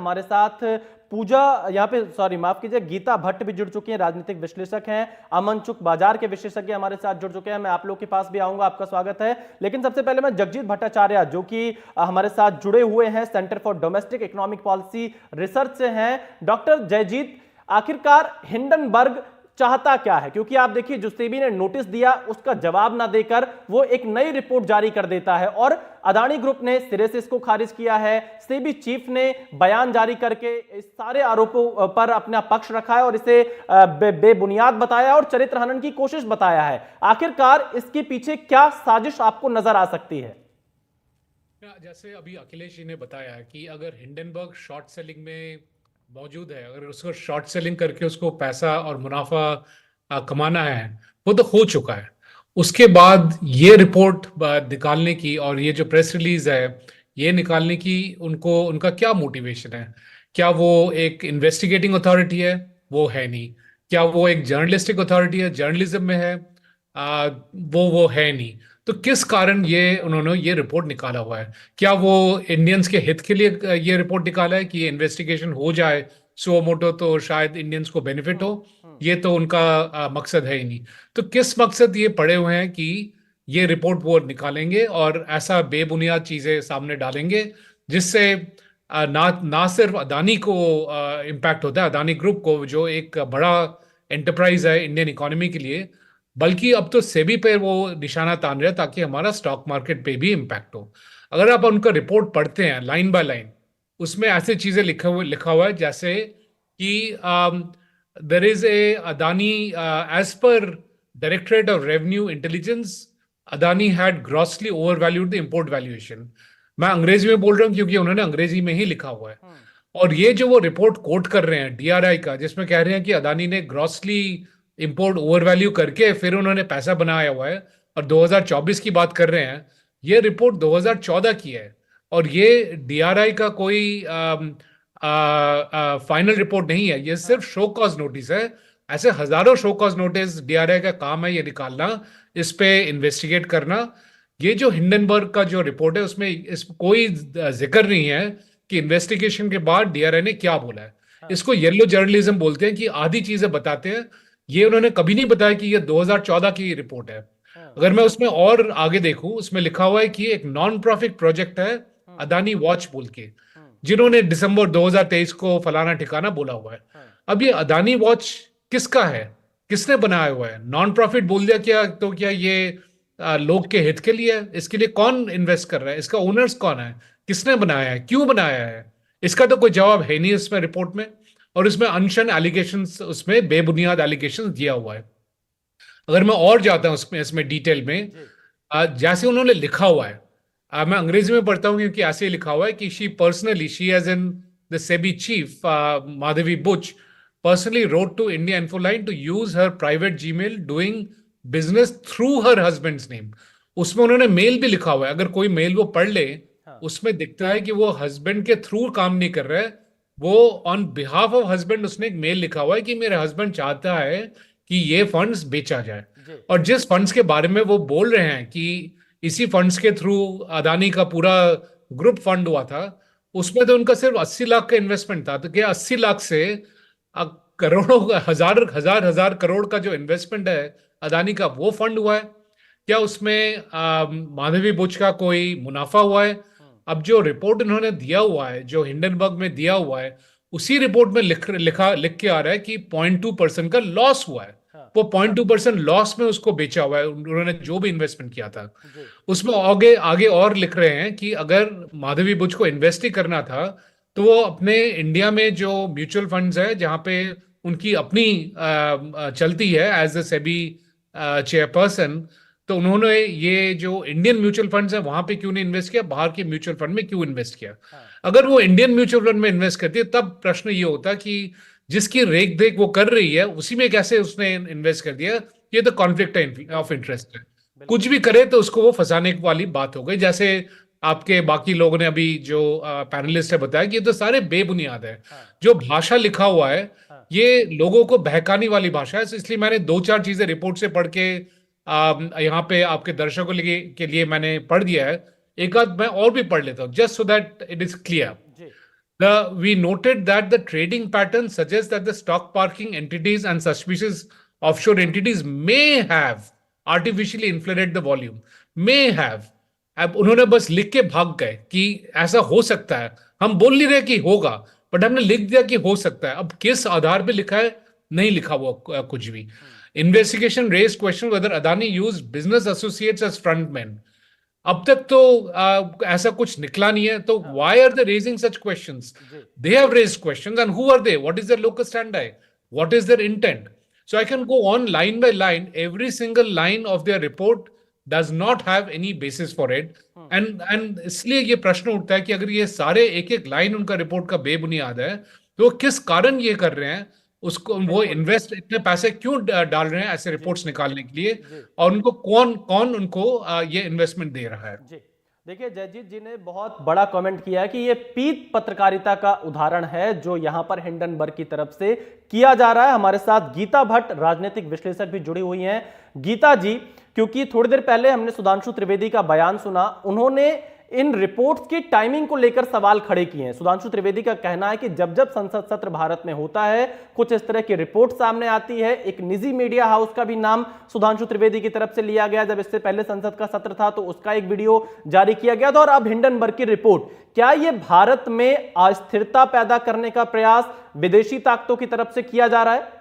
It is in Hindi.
हमारे साथ पूजा यहाँ पे सॉरी माफ कीजिए गीता भट्ट भी जुड़ चुकी हैं, राजनीतिक विश्लेषक हैं। अमन चुक बाजार के विशेषज्ञ हमारे साथ जुड़ चुके हैं। मैं आप लोग के पास भी आऊंगा, आपका स्वागत है। लेकिन सबसे पहले मैं जगजीत भट्टाचार्य जो कि हमारे साथ जुड़े हुए हैं, centre for domestic economic policy research से हैं। डॉक्टर जयजीत, आखिरकार हिंडनबर्ग चाहता क्या है? क्योंकि आप देखिए जो सेबी ने नोटिस दिया उसका जवाब ना देकर वो एक नई रिपोर्ट जारी कर देता है और अदानी ग्रुप ने सिरे से इसको खारिज किया है। सेबी चीफ ने बयान जारी करके इस सारे आरोपों पर अपना पक्ष रखा है और इसे बेबुनियाद बताया और चरित्र हनन की कोशिश बताया है। आखिरकार इसके पीछे क्या साजिश आपको नजर आ सकती है? जैसे अभी अखिलेश जी ने बताया कि अगर हिंडनबर्ग शॉर्ट सेलिंग में मौजूद है, अगर उसको शॉर्ट सेलिंग करके उसको पैसा और मुनाफा कमाना है, वो तो हो चुका है। उसके बाद ये रिपोर्ट निकालने की और ये जो प्रेस रिलीज है ये निकालने की उनको उनका क्या मोटिवेशन है? क्या वो एक इन्वेस्टिगेटिंग अथॉरिटी है? वो है नहीं। क्या वो एक जर्नलिस्टिक अथॉरिटी है, जर्नलिज्म में है? वो है नहीं। तो किस कारण ये उन्होंने ये रिपोर्ट निकाला हुआ है? क्या वो इंडियंस के हित के लिए ये रिपोर्ट निकाला है कि ये इन्वेस्टिगेशन हो जाए सो मोटो, तो शायद इंडियंस को बेनिफिट हो? ये तो उनका मकसद है ही नहीं। तो किस मकसद ये पड़े हुए हैं कि ये रिपोर्ट वो निकालेंगे और ऐसा बेबुनियाद चीजें सामने डालेंगे जिससे ना सिर्फ अदानी को इम्पैक्ट होता है, अदानी ग्रुप को जो एक बड़ा एंटरप्राइज है इंडियन इकोनॉमी के लिए, बल्कि अब तो सेबी पे वो निशाना तान रहे हैं ताकि हमारा स्टॉक मार्केट पे भी इम्पैक्ट हो। अगर आप उनका रिपोर्ट पढ़ते हैं लाइन बाय लाइन, उसमें ऐसे चीजें लिखा हुआ है जैसे कि there is a Adani as पर directorate of revenue intelligence, Adani had grossly overvalued the import valuation. मैं अंग्रेजी में बोल रहा हूँ क्योंकि उन्होंने अंग्रेजी में ही लिखा हुआ है। और ये जो वो रिपोर्ट कोट कर रहे हैं डीआरआई का, जिसमें कह रहे हैं कि अदानी ने ग्रॉसली इंपोर्ट ओवर वैल्यू करके फिर उन्होंने पैसा बनाया हुआ है और 2024 की बात कर रहे हैं, ये रिपोर्ट 2014 की है। और ये डीआरआई का कोई फाइनल रिपोर्ट नहीं है, ये सिर्फ शो कॉज नोटिस है। ऐसे हजारों शो कॉज नोटिस डीआरआई का काम है ये निकालना, इस पे इन्वेस्टिगेट करना। ये जो हिंडनबर्ग का जो रिपोर्ट है उसमें इस कोई जिक्र नहीं है कि इन्वेस्टिगेशन के बाद डीआरआई ने क्या बोला है। इसको येलो जर्नलिज्म बोलते हैं कि आधी चीजें बताते हैं। ये उन्होंने कभी नहीं बताया कि ये 2014 की रिपोर्ट है। अगर मैं उसमें और आगे देखूं, उसमें लिखा हुआ है कि एक नॉन प्रॉफिट प्रोजेक्ट है अदानी वॉच बोल के, जिन्होंने दिसंबर 2023 को फलाना ठिकाना बोला हुआ है। अब ये अदानी वॉच किसका है? किसने बनाया हुआ है? नॉन प्रॉफिट बोल दिया क्या? तो क्या ये लोग के हित के लिए है? इसके लिए कौन इन्वेस्ट कर रहा है? इसका ओनर्स कौन है? किसने बनाया है? क्यों बनाया है? इसका तो कोई जवाब है नहीं इसमें रिपोर्ट में। और इसमें अनशन एलिगेशंस, उसमें बेबुनियाद एलिगेशंस दिया हुआ है। अगर मैं और जाता हूं उसमें इसमें डिटेल में, जैसे उन्होंने लिखा हुआ है, मैं अंग्रेजी में पढ़ता हूं क्योंकि ऐसे ही लिखा हुआ है कि she personally, she as in the SEBI chief Madhabi Buch personally wrote to India Infoline to use her private Gmail doing business through her husband's name। उसमें उन्होंने मेल भी लिखा हुआ है। अगर कोई मेल वो पढ़ ले, उसमें दिखता है कि वो हस्बैंड के थ्रू काम नहीं कर रहा है, वो ऑन बिहाफ ऑफ हस्बैंड उसने एक मेल लिखा हुआ है कि मेरे हस्बैंड चाहता है कि ये फंड्स बेचा जाए। और जिस फंड्स के बारे में वो बोल रहे हैं कि इसी फंड्स के थ्रू अदानी का पूरा ग्रुप फंड हुआ था, उसमें तो उनका सिर्फ 80 लाख का इन्वेस्टमेंट था। तो क्या 80 लाख से करोड़ों, हजार हजार हजार करोड़ का जो इन्वेस्टमेंट है अदानी का, वो फंड हुआ है? क्या उसमें माधवी बुच का कोई मुनाफा हुआ है? अब जो रिपोर्ट इन्होंने दिया हुआ है, जो हिंडनबर्ग में दिया हुआ है, उसी रिपोर्ट में लिख के आ रहा है कि 0.2% का लॉस हुआ है। वो 0.2% लॉस में उसको बेचा हुआ है उन्होंने जो भी इन्वेस्टमेंट किया था। उसमें आगे आगे और लिख रहे हैं कि अगर माधवी बुच को इन्वेस्ट ही करना था तो वो अपने इंडिया में जो म्यूचुअल फंड्स है जहां पे उनकी अपनी चलती है एज ए सेबी चेयरपर्सन, तो उन्होंने ये जो इंडियन म्यूचुअल फंड्स है वहां पे क्यों नहीं इन्वेस्ट किया, बाहर के म्यूचुअल फंड में क्यों इन्वेस्ट किया? अगर वो इंडियन म्यूचुअल फंड में इन्वेस्ट करती है तब प्रश्न ये होता कि जिसकी रेख देख वो कर रही है उसी में कैसे उसने इन्वेस्ट कर दिया? ये तो कॉन्फ्लिक्ट ऑफ इंटरेस्ट है। कुछ भी करे तो उसको वो फंसाने वाली बात हो गई। जैसे आपके बाकी लोगों ने अभी जो पैनलिस्ट है बताया कि ये तो सारे बेबुनियाद है। जो भाषा लिखा हुआ है ये लोगों को बहकाने वाली भाषा है। इसलिए मैंने दो चार चीजें रिपोर्ट से पढ़ के यहाँ पे आपके दर्शकों के लिए मैंने पढ़ दिया है। एक आध मैं और भी पढ़ लेता हूँ just so that it is clear. We noted that the trading pattern suggests that the stock parking entities and suspicious offshore entities may have artificially inflated the volume. May have. अब उन्होंने बस लिख के भाग गए कि ऐसा हो सकता है। हम बोल नहीं रहे कि होगा, बट हमने लिख दिया कि हो सकता है। अब किस आधार पे लिखा है, नहीं लिखा वो कुछ भी। Investigation raise question whether Adani use business associates as frontman. अब तक तो ऐसा कुछ निकला नहीं है, तो why are they raising such questions? They have raised questions, and who are they? What is their locus stand? What is their intent? So I can go on line by line. Every single line of their report does not have any basis for it. And इसलिए ये प्रश्न उठता है कि अगर ये सारे एक एक लाइन उनका रिपोर्ट का बेबुनियाद है, तो वो किस कारण ये कर रहे हैं? उसको वो इन्वेस्ट इतने पैसे क्यों डाल रहे हैं ऐसे रिपोर्ट्स निकालने के लिए, और उनको कौन कौन उनको ये इन्वेस्टमेंट दे रहा है? जी देखिए, जयजीत जी ने बहुत बड़ा कमेंट किया है कि ये पीत पत्रकारिता का उदाहरण है जो यहां पर हिंडनबर्ग की तरफ से किया जा रहा है। हमारे साथ गीता भट्ट राजनीतिक विश्लेषक भी जुड़ी हुई हैं। गीता जी, क्योंकि थोड़ी देर पहले हमने सुधांशु त्रिवेदी का बयान सुना, उन्होंने इन रिपोर्ट्स की टाइमिंग को लेकर सवाल खड़े किए हैं। सुधांशु त्रिवेदी का कहना है कि जब जब संसद सत्र भारत में होता है, कुछ इस तरह की रिपोर्ट सामने आती है। एक निजी मीडिया हाउस का भी नाम सुधांशु त्रिवेदी की तरफ से लिया गया। जब इससे पहले संसद का सत्र था तो उसका एक वीडियो जारी किया गया था, और अब हिंडनबर्ग की रिपोर्ट। क्या यह भारत में अस्थिरता पैदा करने का प्रयास विदेशी ताकतों की तरफ से किया जा रहा है?